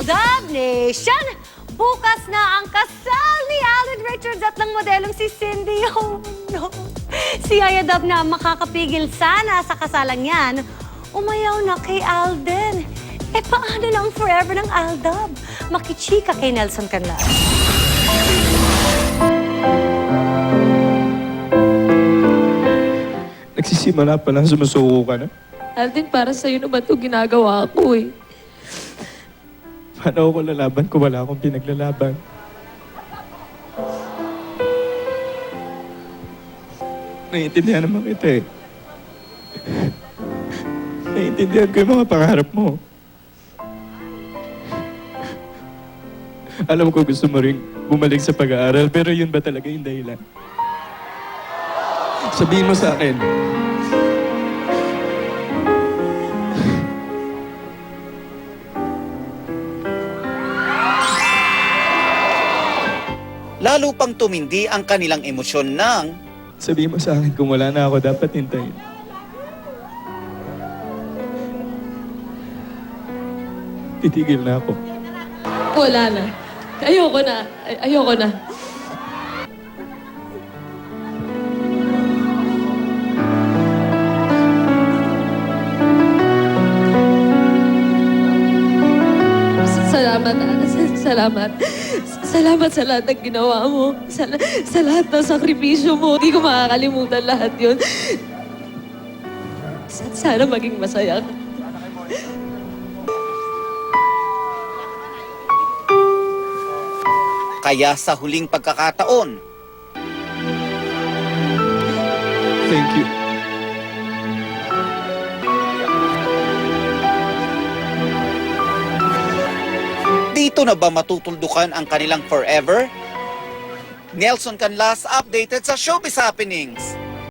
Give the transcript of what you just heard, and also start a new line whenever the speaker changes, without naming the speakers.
Dub Nation! Bukas na ang kasal ni Alden Richards at ng modelong si Cindy. Oh no! Si Yaya Dub na makakapigil sana sa kasalang yan. Umayaw na kay Alden. Eh paano na ang forever ng Aldab? Makichika kay Nelson Canlas.
Nagsisimula pa lang, sumusuko ka na.
Alden, para sa'yo naman ito ginagawa ko eh.
Paano ako lalaban kung wala akong pinaglalaban? Naiintindihan naman kita eh. Naiintindihan ko yung mga pangarap mo. Alam ko gusto mo rin bumalik sa pag-aaral, pero yun ba talaga yung dahilan? Sabihin mo sa akin.
Lalo pang tumindi ang kanilang emosyon ng
Sabihin mo sa akin kung wala na ako, dapat hintayin. Titigil na ako.
Wala na. Ayoko na. Ayoko na. Salamat. Salamat. Salamat sa lahat ng ginawa mo. Sa lahat ng sakripisyo mo. Hindi ko makakalimutan lahat yun. Sana maging masaya ka.
kaya sa huling pagkakataon.
Thank you.
Dito na ba matutuldukan ang kanilang forever? Nelson Canlas updated sa Showbiz Happenings.